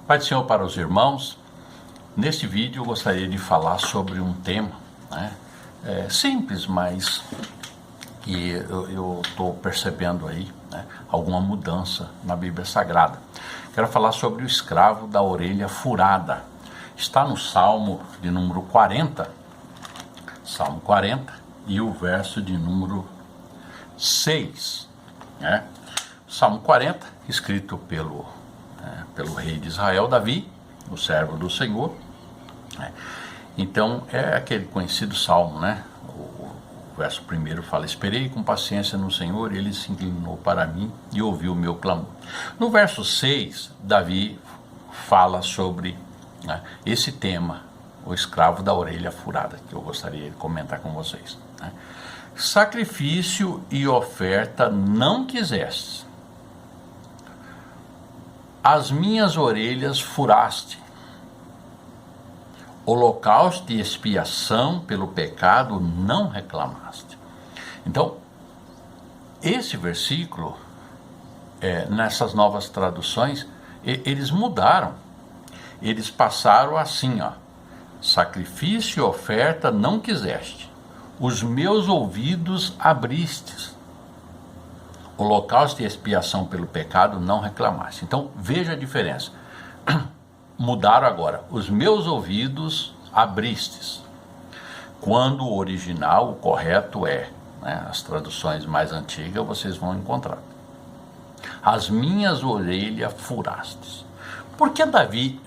Pai do Senhor para os irmãos, neste vídeo eu gostaria de falar sobre um tema, simples, mas que eu estou percebendo aí, alguma mudança na Bíblia Sagrada. Quero falar sobre o escravo da orelha furada. Está no Salmo de número 40, Salmo 40, e o verso de número 6. Salmo 40, escrito pelo rei de Israel, Davi, o servo do Senhor. Então, é aquele conhecido salmo, O verso primeiro fala: esperei com paciência no Senhor, ele se inclinou para mim e ouviu o meu clamor. No verso 6, Davi fala sobre esse tema, o escravo da orelha furada, que eu gostaria de comentar com vocês. Sacrifício e oferta não quiseste, as minhas orelhas furaste, holocausto e expiação pelo pecado não reclamaste. Então, esse versículo, nessas novas traduções, eles mudaram. Eles passaram assim, sacrifício e oferta não quiseste, os meus ouvidos abristes, holocausto e expiação pelo pecado não reclamaste. Então, veja a diferença. Mudaram agora, os meus ouvidos abristes, quando o original, o correto as traduções mais antigas vocês vão encontrar, as minhas orelhas furastes. Por que Davi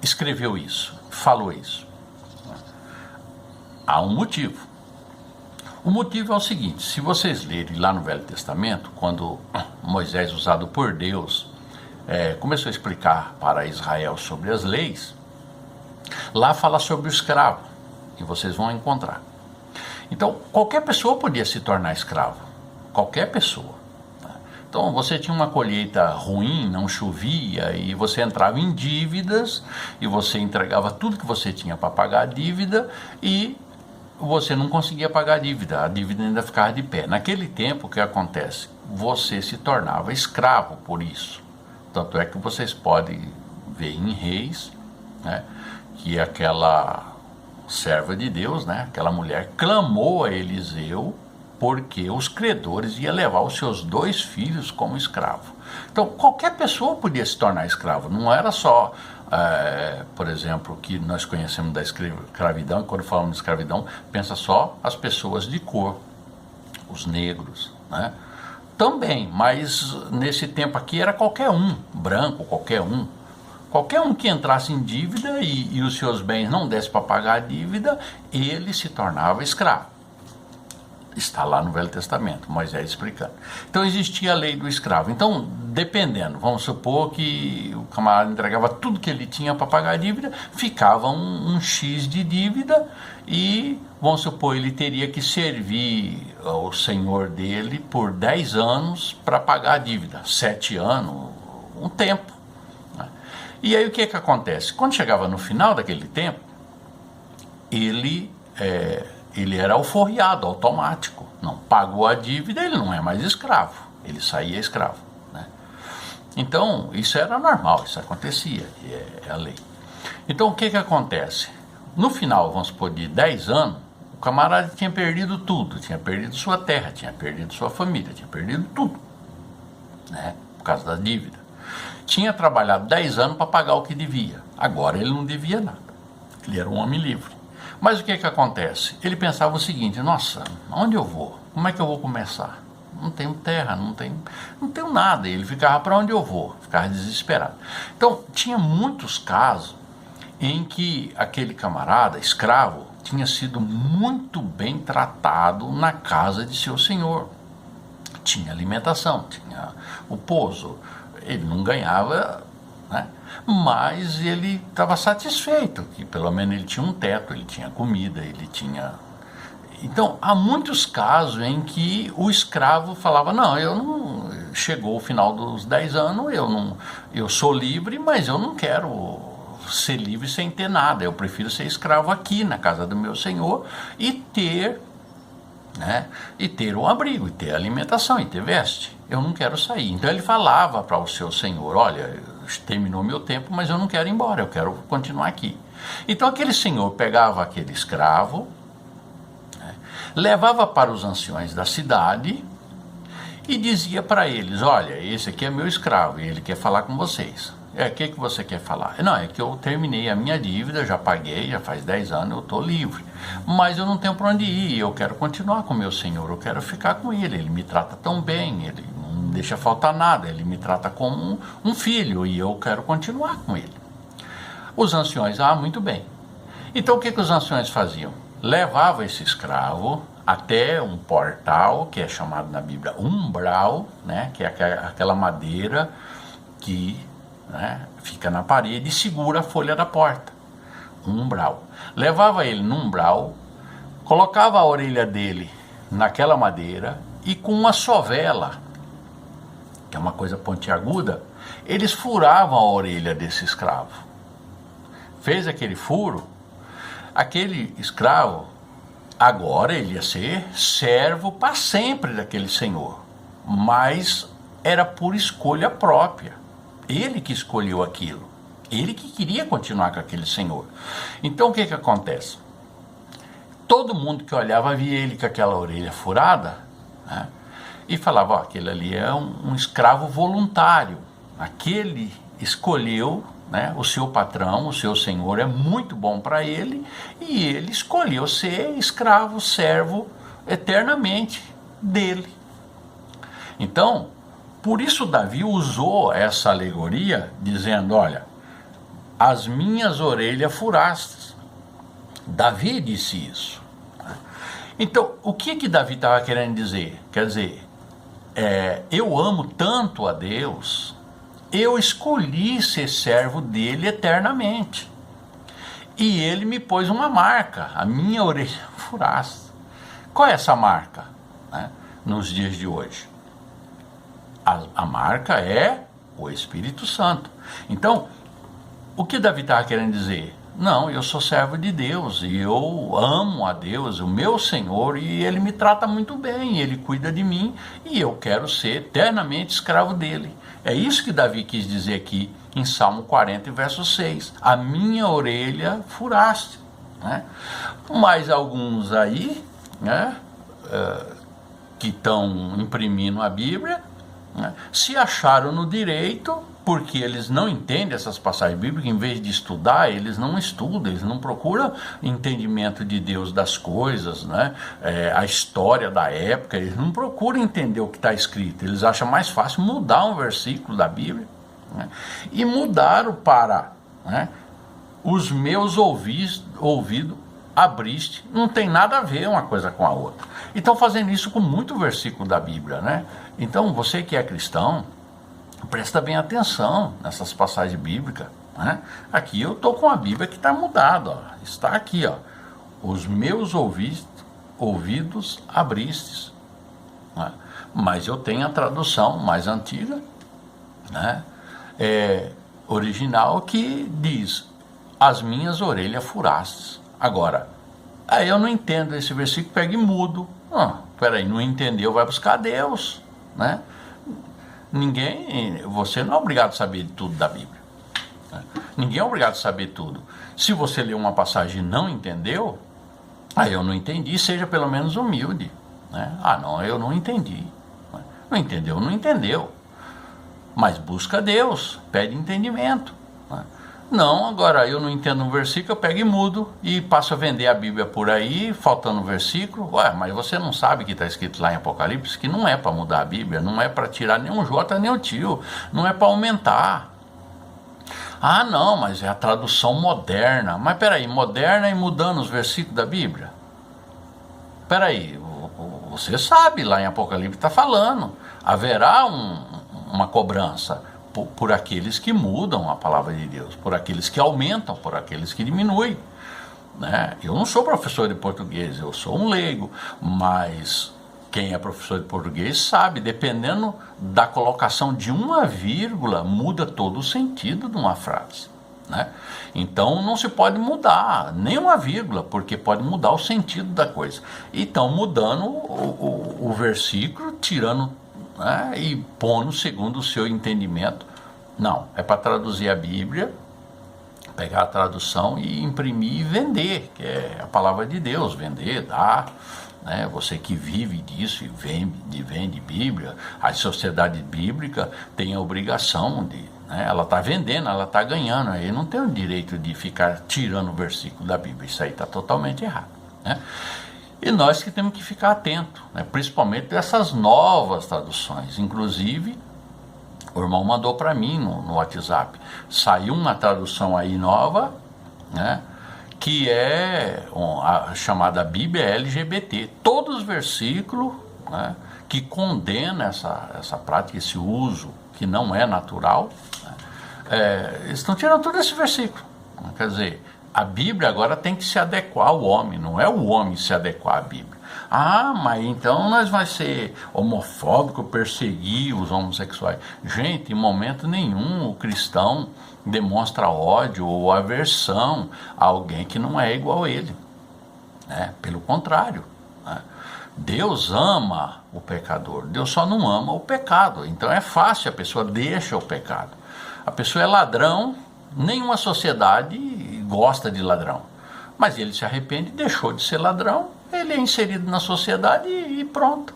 escreveu isso, falou isso? Há um motivo. O motivo é o seguinte: se vocês lerem lá no Velho Testamento, quando Moisés, usado por Deus, começou a explicar para Israel sobre as leis, lá fala sobre o escravo, e vocês vão encontrar. Então, qualquer pessoa podia se tornar escravo, qualquer pessoa. Então, você tinha uma colheita ruim, não chovia, e você entrava em dívidas, e você entregava tudo que você tinha para pagar a dívida, e você não conseguia pagar a dívida ainda ficava de pé. Naquele tempo, o que acontece? Você se tornava escravo por isso. Tanto é que vocês podem ver em Reis, que aquela serva de Deus, aquela mulher, clamou a Eliseu porque os credores iam levar os seus 2 filhos como escravo. Então, qualquer pessoa podia se tornar escravo, não era só, por exemplo, que nós conhecemos da escravidão, e quando falamos de escravidão, pensa só as pessoas de cor, os negros, também, mas nesse tempo aqui era qualquer um, branco, qualquer um que entrasse em dívida e os seus bens não desse para pagar a dívida, ele se tornava escravo. Está lá no Velho Testamento, Moisés explicando. Então existia a lei do escravo. Então, dependendo, vamos supor que o camarada entregava tudo que ele tinha para pagar a dívida, ficava um X de dívida e, vamos supor, ele teria que servir ao senhor dele por 10 anos para pagar a dívida, 7 anos, um tempo. E aí o que acontece? Quando chegava no final daquele tempo, ele era alforriado, automático. Não pagou a dívida, ele não é mais escravo, ele saía escravo. Então, isso era normal, isso acontecia, é a lei. Então, o que acontece? No final, vamos supor, de 10 anos, o camarada tinha perdido tudo, tinha perdido sua terra, tinha perdido sua família, tinha perdido tudo, por causa da dívida. Tinha trabalhado 10 anos para pagar o que devia, agora ele não devia nada, ele era um homem livre. Mas o que acontece? Ele pensava o seguinte: nossa, onde eu vou? Como é que eu vou começar? Não tenho terra, não tenho nada. E ele ficava: para onde eu vou? Ficava desesperado. Então, tinha muitos casos em que aquele camarada, escravo, tinha sido muito bem tratado na casa de seu senhor. Tinha alimentação, tinha o pouso, ele não ganhava, mas ele estava satisfeito, que pelo menos ele tinha um teto, ele tinha comida, ele tinha... Então, há muitos casos em que o escravo falava: não, eu não... Chegou o final dos 10 anos, eu sou livre, mas eu não quero ser livre sem ter nada, eu prefiro ser escravo aqui na casa do meu senhor e ter e ter um abrigo, e ter alimentação, e ter veste. Eu não quero sair. Então ele falava para o seu senhor: olha, terminou meu tempo, mas eu não quero ir embora, eu quero continuar aqui. Então aquele senhor pegava aquele escravo, né, levava para os anciões da cidade e dizia para eles: olha, esse aqui é meu escravo e ele quer falar com vocês. O que você quer falar? Não, é que eu terminei a minha dívida, já paguei, já faz 10 anos, eu estou livre. Mas eu não tenho para onde ir, eu quero continuar com o meu senhor, eu quero ficar com ele me trata tão bem, ele não deixa faltar nada, ele me trata como um filho e eu quero continuar com ele. Os anciões, muito bem. Então o que os anciões faziam? Levavam esse escravo até um portal, que é chamado na Bíblia umbral, né, que é aquela madeira que, né, fica na parede e segura a folha da porta. Um umbral. Levava ele no umbral, colocava a orelha dele naquela madeira e com uma sovela, que é uma coisa pontiaguda, eles furavam a orelha desse escravo. Fez aquele furo, aquele escravo, agora ele ia ser servo para sempre daquele senhor, mas era por escolha própria. Ele que escolheu aquilo, ele que queria continuar com aquele senhor. Então o que acontece? Todo mundo que olhava via ele com aquela orelha furada, né, e falava: aquele ali é um escravo voluntário, aquele escolheu, né, o seu patrão, o seu senhor é muito bom para ele e ele escolheu ser escravo, servo eternamente dele. Então, por isso Davi usou essa alegoria dizendo: olha, as minhas orelhas furastes. Davi disse isso. Então, o que Davi estava querendo dizer? Quer dizer, eu amo tanto a Deus, eu escolhi ser servo dele eternamente. E ele me pôs uma marca, a minha orelha furaste. Qual é essa marca, né, nos dias de hoje? A marca é o Espírito Santo. Então, o que Davi estava querendo dizer? Não, eu sou servo de Deus e eu amo a Deus, o meu Senhor, e ele me trata muito bem, ele cuida de mim e eu quero ser eternamente escravo dele. É isso que Davi quis dizer aqui em Salmo 40, verso 6. A minha orelha furaste, né? Mas alguns aí, né, que estão imprimindo a Bíblia, né, se acharam no direito, porque eles não entendem essas passagens bíblicas. Em vez de estudar, eles não estudam, eles não procuram entendimento de Deus das coisas, né? A história da época, eles não procuram entender o que está escrito, eles acham mais fácil mudar um versículo da Bíblia, né? E mudaram para, né, os meus ouvidos abriste. Não tem nada a ver uma coisa com a outra. E estão fazendo isso com muito versículo da Bíblia, né? Então, você que é cristão, presta bem atenção nessas passagens bíblicas, né? Aqui eu estou com a Bíblia que está mudada, ó. Está aqui, ó: os meus ouvidos abristes, né? Mas eu tenho a tradução mais antiga, né, original, que diz: as minhas orelhas furastes. Agora, aí eu não entendo esse versículo, pega e mudo. Peraí, não entendeu, vai buscar Deus, né? Você não é obrigado a saber de tudo da Bíblia, né? Ninguém é obrigado a saber tudo. Se você leu uma passagem e não entendeu, eu não entendi, seja pelo menos humilde, né? Não, eu não entendi. Não entendeu, não entendeu. Mas busca Deus, pede entendimento, né? Não, agora eu não entendo um versículo, eu pego e mudo e passo a vender a Bíblia por aí, faltando um versículo. Mas você não sabe que está escrito lá em Apocalipse que não é para mudar a Bíblia, não é para tirar nenhum J nem o tio, não é para aumentar. Não, mas é a tradução moderna. Mas peraí, moderna e mudando os versículos da Bíblia? Peraí, você sabe, lá em Apocalipse está falando, haverá uma cobrança por aqueles que mudam a palavra de Deus, por aqueles que aumentam, por aqueles que diminuem, né? Eu não sou professor de português, eu sou um leigo, mas quem é professor de português sabe, dependendo da colocação de uma vírgula, muda todo o sentido de uma frase, né? Então não se pode mudar nem uma vírgula, porque pode mudar o sentido da coisa. Então mudando o versículo, tirando, né, e pondo segundo o seu entendimento, Não, é para traduzir a Bíblia, pegar a tradução e imprimir e vender, que é a palavra de Deus, vender, dar, né? Você que vive disso e vende Bíblia, a sociedade bíblica tem a obrigação de, né? Ela está vendendo, ela está ganhando, aí não tem o direito de ficar tirando o versículo da Bíblia, isso aí está totalmente errado, né? E nós que temos que ficar atentos, né? Principalmente dessas novas traduções, inclusive o irmão mandou para mim no WhatsApp, saiu uma tradução aí nova, né, que é a chamada Bíblia LGBT. Todos os versículos, né, que condenam essa prática, esse uso que não é natural, né, estão tirando todo esse versículo. Quer dizer, a Bíblia agora tem que se adequar ao homem, não é o homem se adequar à Bíblia. Ah, mas então nós vamos ser homofóbico, perseguir os homossexuais. Gente, em momento nenhum o cristão demonstra ódio ou aversão a alguém que não é igual a ele, né? Pelo contrário, né? Deus ama o pecador, Deus só não ama o pecado. Então é fácil, a pessoa deixa o pecado. A pessoa é ladrão, nenhuma sociedade gosta de ladrão, mas ele se arrepende, deixou de ser ladrão, ele é inserido na sociedade e pronto,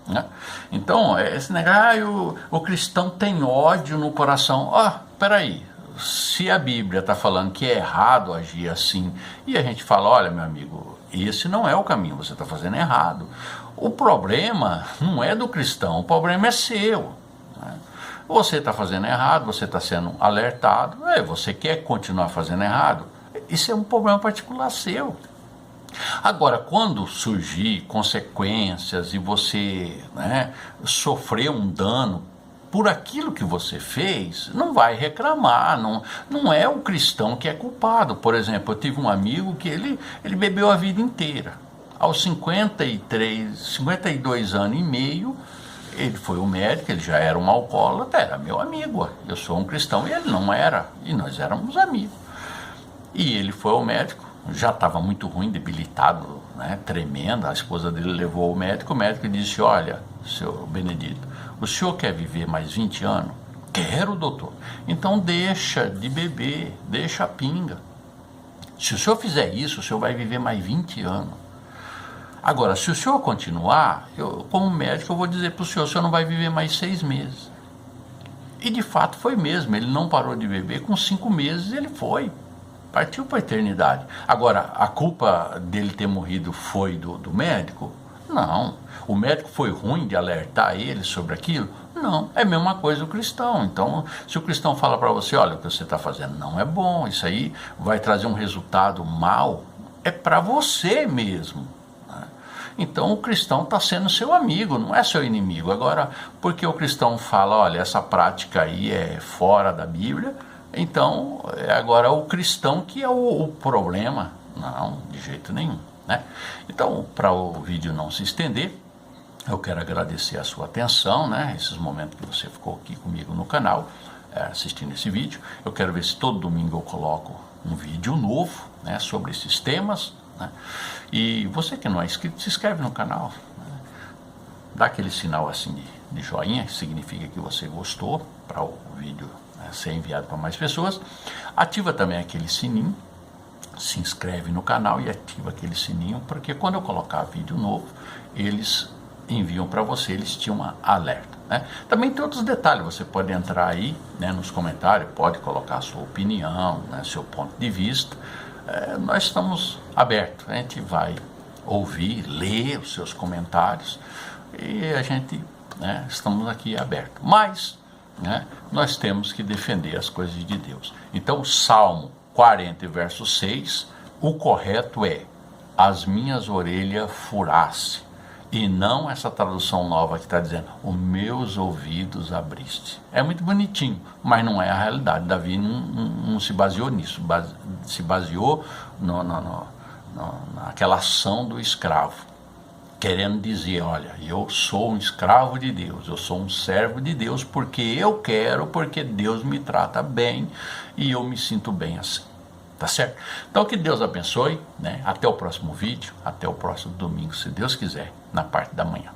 né? Então, esse negócio, o cristão tem ódio no coração. Peraí, se a Bíblia está falando que é errado agir assim, e a gente fala, olha meu amigo, esse não é o caminho, você está fazendo errado. O problema não é do cristão, o problema é seu, né? Você está fazendo errado, você está sendo alertado, você quer continuar fazendo errado, isso é um problema particular seu. Agora, quando surgir consequências e você, né, sofrer um dano por aquilo que você fez, não vai reclamar, não é o cristão que é culpado. Por exemplo, eu tive um amigo que ele bebeu a vida inteira. Aos 52 anos e meio, ele foi ao médico, ele já era um alcoólatra, era meu amigo. Eu sou um cristão e ele não era, e nós éramos amigos. E ele foi ao médico, já estava muito ruim, debilitado, né, tremendo. A esposa dele levou ao médico, o médico disse, olha, seu Benedito, o senhor quer viver mais 20 anos? Quero, doutor. Então deixa de beber, deixa a pinga. Se o senhor fizer isso, o senhor vai viver mais 20 anos. Agora, se o senhor continuar, eu, como médico, eu vou dizer para o senhor não vai viver mais 6 meses. E de fato foi mesmo, ele não parou de beber, com 5 meses ele foi. Partiu para a eternidade. Agora, a culpa dele ter morrido foi do médico? Não. O médico foi ruim de alertar ele sobre aquilo? Não. É a mesma coisa o cristão. Então, se o cristão fala para você, olha, o que você está fazendo não é bom, isso aí vai trazer um resultado mau, é para você mesmo, né? Então, o cristão está sendo seu amigo, não é seu inimigo. Agora, porque o cristão fala, olha, essa prática aí é fora da Bíblia, então, agora o cristão que é o problema. Não, de jeito nenhum, né? Então, para o vídeo não se estender, eu quero agradecer a sua atenção, né? Esses momentos que você ficou aqui comigo no canal, assistindo esse vídeo. Eu quero ver se todo domingo eu coloco um vídeo novo, né, sobre esses temas, né? E você que não é inscrito, se inscreve no canal, né? Dá aquele sinal assim de joinha, que significa que você gostou, para o vídeo ser enviado para mais pessoas. Ativa também aquele sininho, se inscreve no canal e ativa aquele sininho, porque quando eu colocar vídeo novo, eles enviam para você, eles te uma alerta, né? Também tem outros detalhes, você pode entrar aí, né, nos comentários, pode colocar a sua opinião, né, seu ponto de vista. Nós estamos abertos, a gente vai ouvir, ler os seus comentários e a gente, né, estamos aqui abertos. Mas, né, nós temos que defender as coisas de Deus. Então, Salmo 40, verso 6, o correto é: as minhas orelhas furasse, e não essa tradução nova que está dizendo, os meus ouvidos abriste. É muito bonitinho, mas não é a realidade. Davi não se baseou nisso, se baseou naquela ação do escravo, querendo dizer, olha, eu sou um escravo de Deus, eu sou um servo de Deus, porque eu quero, porque Deus me trata bem, e eu me sinto bem assim, tá certo? Então que Deus abençoe, né? Até o próximo vídeo, até o próximo domingo, se Deus quiser, na parte da manhã.